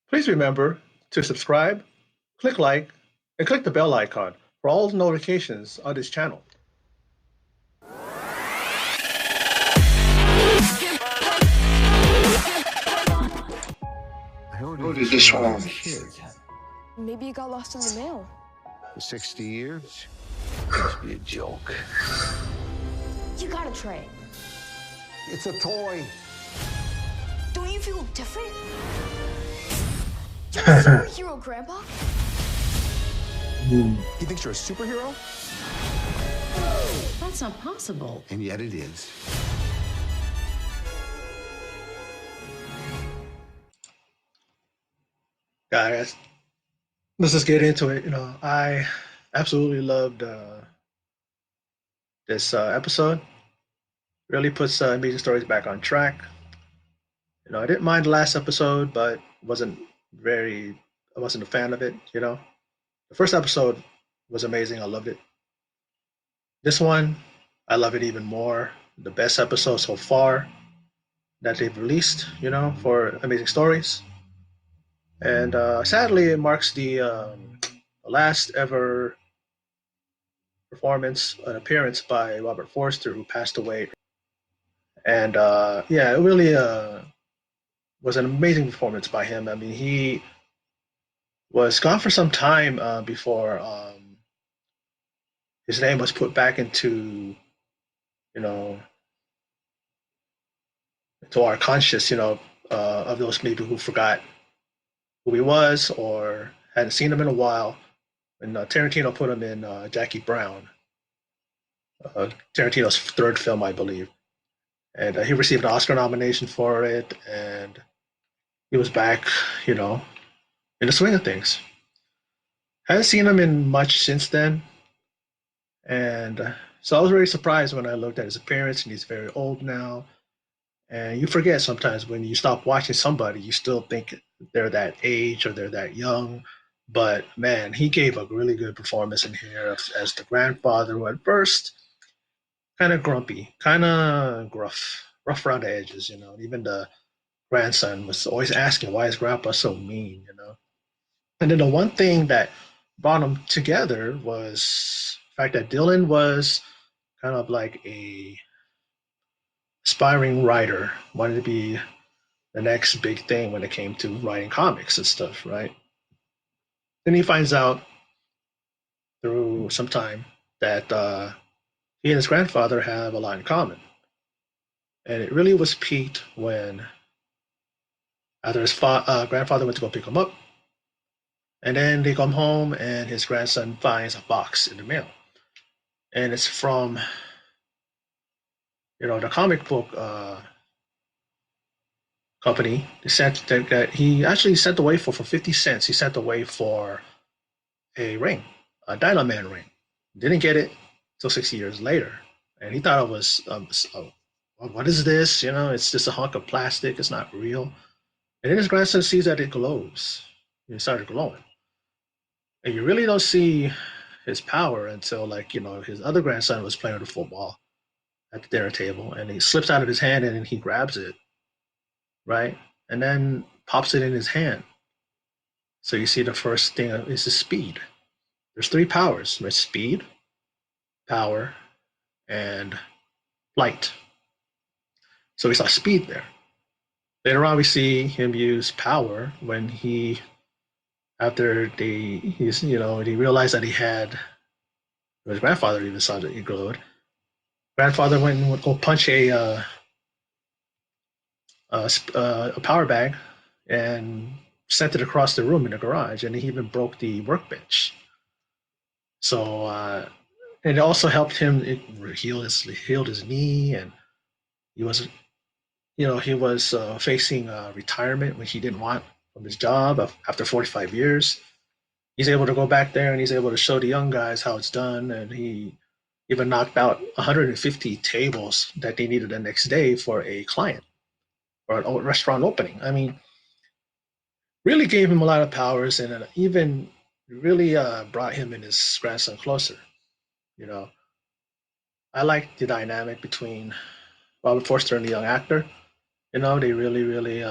Please remember to subscribe, click like, and click the bell icon for all notifications on this channel. I Who did this one? Maybe it got lost in the mail. For 60 years? It must be a joke. You got a tray. It's a toy. Don't you feel different? You're a superhero, Grandpa. He thinks you're a superhero? That's not possible. And yet it is. Guys, let's just get into it. I absolutely loved this episode. Really puts Amazing Stories back on track. I didn't mind the last episode, but very, I wasn't a fan of it. The first episode was amazing. I loved it. This one, I love it even more. The best episode so far that they've released, for Amazing Stories. And sadly, it marks the last ever performance, an appearance by Robert Forster, who passed away. And yeah, it really was an amazing performance by him. I mean, he was gone for some time before his name was put back you know, into our conscious, of those maybe who forgot who he was or hadn't seen him in a while. And Tarantino put him in Jackie Brown, Tarantino's third film, I believe. And he received an Oscar nomination for it, and he was back, you know, in the swing of things. Haven't seen him in much since then, and so I was very surprised when I looked at his appearance, and he's very old now. And you forget sometimes when you stop watching somebody, you still think they're that age or they're that young. But man, he gave a really good performance in here as the grandfather, who at first kind of grumpy, kind of rough around the edges. Even the grandson was always asking, why is grandpa so mean? And then the one thing that brought them together was the fact that Dylan was kind of like a aspiring writer, wanted to be the next big thing when it came to writing comics and stuff, right? Then he finds out through some time that he and his grandfather have a lot in common. And it really was peaked when either his grandfather went to go pick him up, and then they come home and his grandson finds a box in the mail. And it's from, the comic book company. They sent that he actually sent away for 50 cents. He sent away for a ring, a Dynoman ring. Didn't get it till 6 years later, and he thought it was, what is this? It's just a hunk of plastic. It's not real. And then his grandson sees that it glows. It started glowing, and you really don't see his power until, like, his other grandson was playing with the football at the dinner table, and he slips out of his hand and he grabs it, right, and then pops it in his hand. So you see the first thing is the speed. There's three powers. There's speed, power, and light. So we saw speed there. Later on, we see him use power when after he realized that he had, his grandfather even saw that he glowed. Grandfather went and would go punch a power bag and sent it across the room in the garage, and he even broke the workbench. So, and it also helped him. It healed his knee, and he was, he was facing retirement, which he didn't want from his job after 45 years. He's able to go back there and he's able to show the young guys how it's done, and he even knocked out 150 tables that they needed the next day for a client or a restaurant opening. I mean, really gave him a lot of powers, and even really brought him and his grandson closer. You know, I like the dynamic between Robert Forster and the young actor. They really, really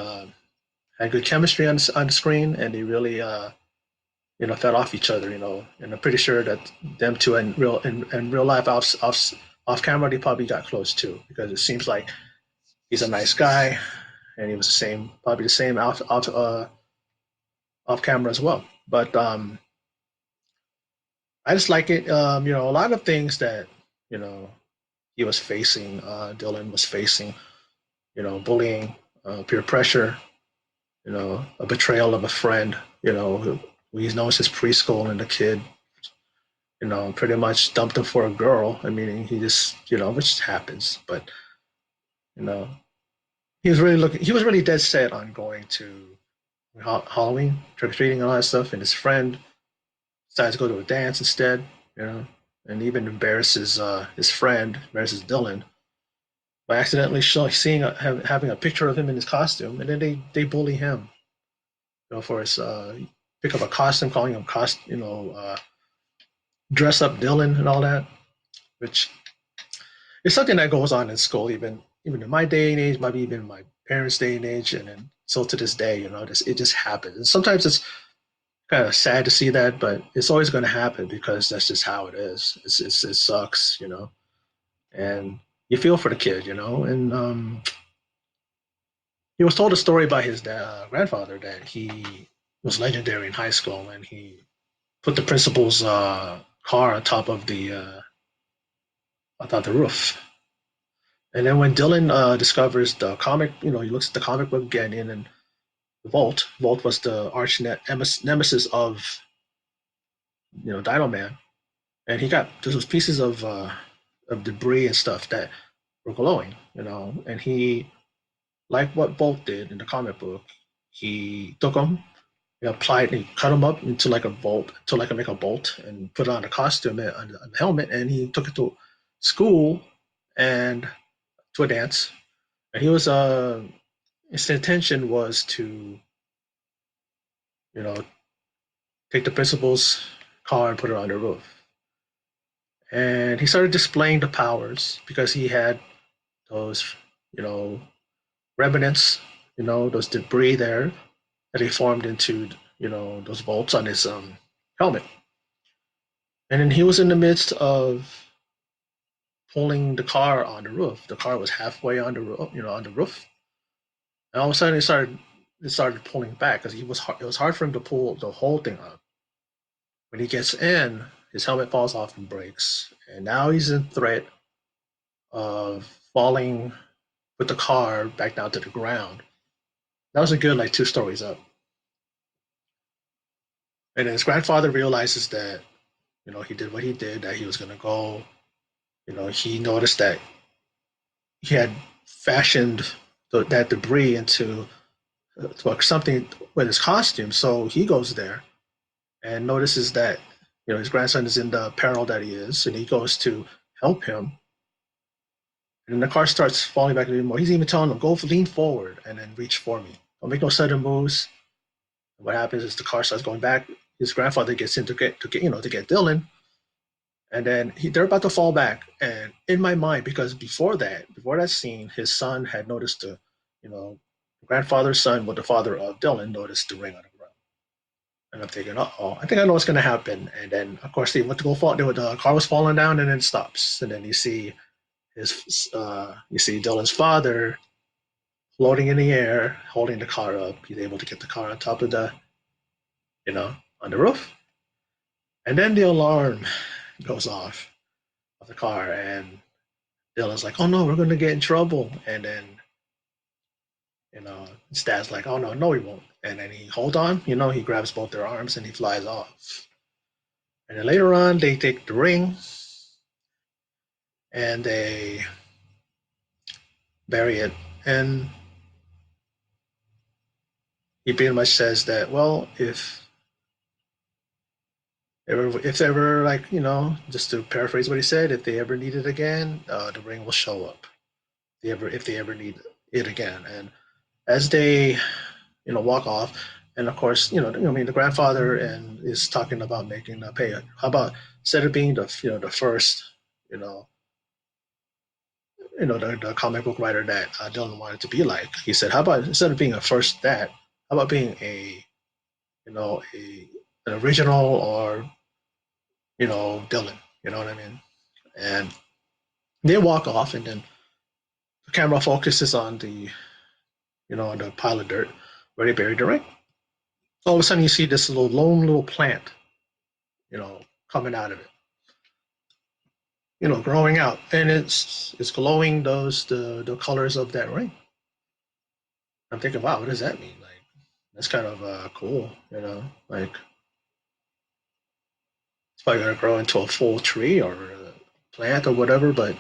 had good chemistry on the screen, and they really fed off each other. And I'm pretty sure that them two in real life off camera they probably got close too, because it seems like he's a nice guy, and he was the same, probably the same off camera as well. But I just like it. A lot of things that you know he was facing, Dylan was facing, bullying, peer pressure, a betrayal of a friend, who he knows his preschool and the kid, pretty much dumped him for a girl. I mean, he just, which happens, but you know, he was really dead set on going to Halloween, trick or treating, and all that stuff, and his friend decided to go to a dance instead, you know, and even embarrasses his friend, embarrasses Dylan by accidentally having a picture of him in his costume, and then they bully him, for his pick up a costume, calling him dress up Dylan and all that, which is something that goes on in school, even in my day and age, maybe even in my parents' day and age, and then so to this day, it just happens. And sometimes it's kind of sad to see that, but it's always going to happen because that's just how it is. It sucks, and you feel for the kid, and he was told a story by his grandfather that he was legendary in high school, and he put the principal's car on top of the roof. And then when Dylan discovers the comic, he looks at the comic book again, and Volt. Volt was the arch nemesis of Dynoman, and he got those pieces of debris and stuff that were glowing, and he, like what Bolt did in the comic book, he took them, he applied, he cut them up into like a bolt, to like make a bolt, and put on a costume and on the helmet, and he took it to school and to a dance, and he was his intention was to you know take the principal's car and put it on the roof, and he started displaying the powers because he had those you know remnants, those debris there that he formed into, those bolts on his helmet. And then he was in the midst of pulling the car on the roof. The car was halfway on the roof, on the roof, and all of a sudden it started pulling back because it was hard for him to pull the whole thing up. When he gets in, his helmet falls off and breaks, and now he's in threat of falling with the car back down to the ground. That was a good like 2 stories up. And then his grandfather realizes that, he did what he did, that he was going to go. He noticed that he had fashioned that debris into something with his costume. So he goes there and notices that, his grandson is in the peril that he is, and he goes to help him. And then the car starts falling back a little more. He's even telling him, go lean forward and then reach for me. Don't make no sudden moves. What happens is the car starts going back. His grandfather gets in to get Dylan, and then they're about to fall back. And in my mind, because before that scene, his son had noticed the grandfather's son, with the father of Dylan, noticed the ring on the ground. And I'm thinking, oh, I think I know what's going to happen. And then, of course, they went to go fall. The car was falling down, and then it stops. And then you see Dylan's father floating in the air, holding the car up. He's able to get the car on top of on the roof. And then the alarm goes off of the car, and Dylan's like, "Oh no, we're going to get in trouble." And then, his dad's like, "Oh no, no, he won't." And then he hold on, he grabs both their arms and he flies off. And then later on, they take the ring and they bury it. And he pretty much says that, well, if ever, like, just to paraphrase what he said, if they ever need it again, the ring will show up. If they ever need it again. And as they walk off, and of course, the grandfather and is talking about making a pay. How about, instead of being the first, the comic book writer that Dylan wanted to be like, he said, how about, instead of being a first that, How about being a an original or Dylan? You know what I mean? And they walk off, and then the camera focuses on the pile of dirt where they buried the ring. All of a sudden, you see this little lone little plant, coming out of it, growing out, and it's glowing the colors of that ring. I'm thinking, wow, what does that mean? Like, that's kind of cool, like it's probably gonna grow into a full tree or a plant or whatever. But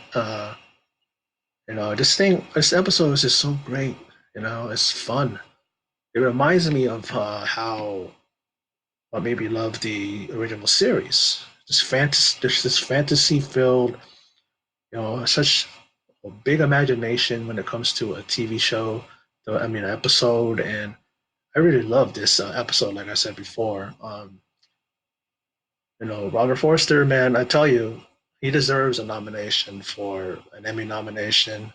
this episode is just so great. It's fun. It reminds me of how I maybe love the original series. There's this fantasy filled, such a big imagination when it comes to a TV show. I mean, episode, and I really love this episode. Like I said before, Robert Forster, man, I tell you, he deserves a nomination for an Emmy nomination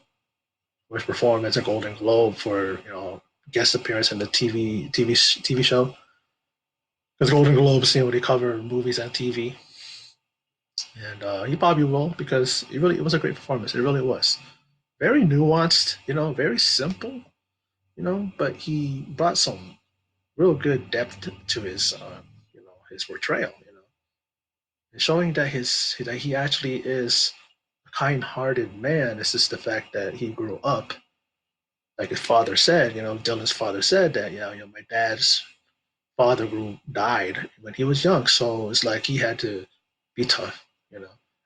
for his performance, a Golden Globe for guest appearance in the TV show. Because Golden Globes, they cover movies and TV, and he probably will because it was a great performance. It really was very nuanced, very simple, but he brought some real good depth to his portrayal, and showing that he actually is a kind-hearted man. It's just the fact that he grew up, like his father said, Dylan's father said that, my dad's died when he was young, so it's like he had to be tough,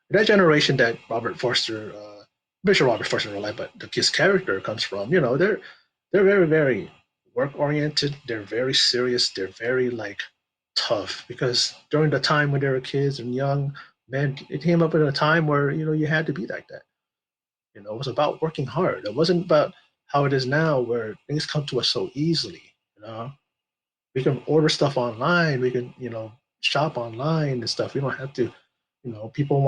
That generation that Robert Forster, I'm pretty sure Robert Forster in real life, but his character comes from, they're very, very work oriented. They're very serious. They're very like tough because during the time when they were kids and young, man, it came up at a time where you had to be like that. It was about working hard. It wasn't about how it is now where things come to us so easily. We can order stuff online. We can shop online and stuff. We don't have to. People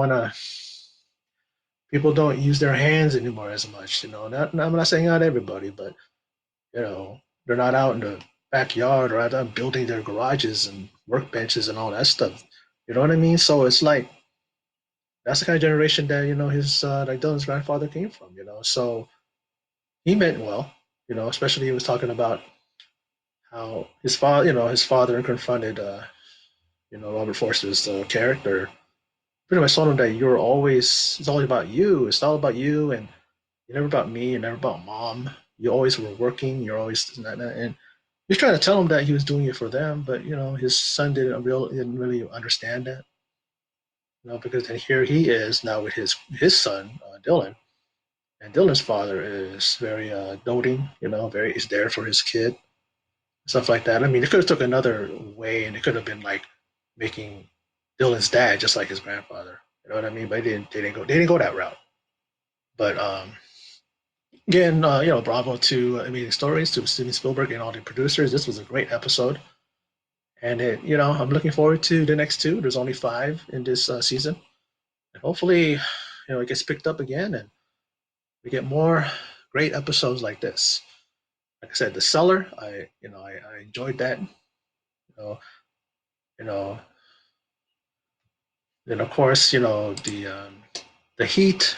don't use their hands anymore as much. I'm not saying not everybody, but they're not out in the backyard or out building their garages and workbenches and all that stuff. You know what I mean? So it's like that's the kind of generation that his like Dylan's grandfather came from. So he meant well. Especially he was talking about how his father confronted Robert Forster's character. Pretty much told him that it's all about you. It's all about you, and you're never about me. You're never about mom. You always were working. You're always and he's trying to tell him that he was doing it for them, but his son didn't really understand that. Because then here he is now with his son Dylan, and Dylan's father is very doting. Very is there for his kid, stuff like that. I mean, it could have took another way, and it could have been like making Dylan's dad just like his grandfather. You know what I mean? But they didn't go that route. But again, bravo to Amazing Stories, to Steven Spielberg and all the producers. This was a great episode, and I'm looking forward to the next two. There's only five in this season, and hopefully, it gets picked up again, and we get more great episodes like this. Like I said, The Cellar, I enjoyed that. know, you know, then of course, the Heat.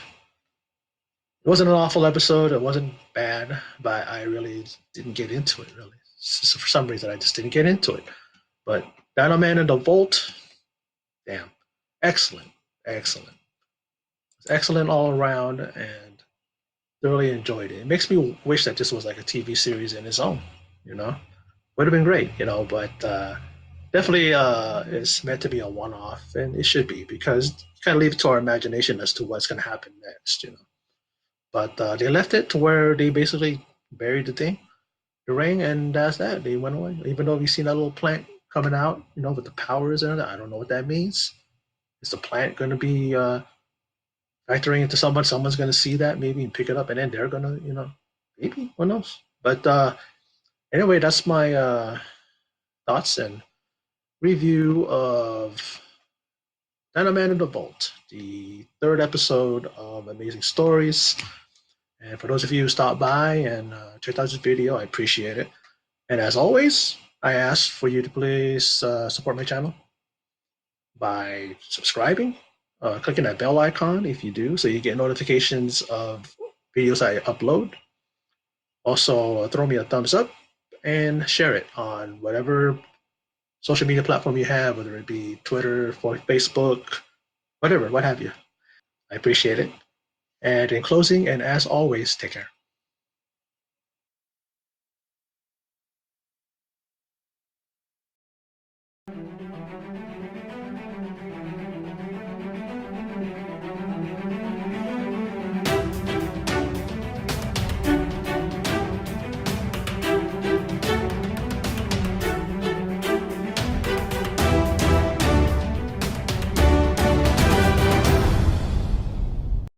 It wasn't an awful episode. It wasn't bad, but I really didn't get into it. Really, so for some reason, I just didn't get into it. But Dynoman and the Volt, damn, excellent, excellent, it's excellent all around, and thoroughly enjoyed it. It makes me wish that this was like a TV series in its own. Would have been great. But definitely it's meant to be a one-off, and it should be because you kind of leave it to our imagination as to what's going to happen next. But they left it to where they basically buried the ring, and that's that. They went away. Even though we've seen that little plant coming out, with the powers in it, I don't know what that means. Is the plant going to be factoring into someone? Someone's going to see that maybe and pick it up, and then they're going to, maybe who knows? But anyway, that's my thoughts and review of Dynoman and the Vault, the third episode of Amazing Stories. And for those of you who stopped by and checked out this video, I appreciate it. And as always, I ask for you to please support my channel by subscribing, clicking that bell icon if you do, so you get notifications of videos I upload. Also, throw me a thumbs up and share it on whatever social media platform you have, whether it be Twitter, Facebook, whatever, what have you. I appreciate it. And in closing, and as always, take care.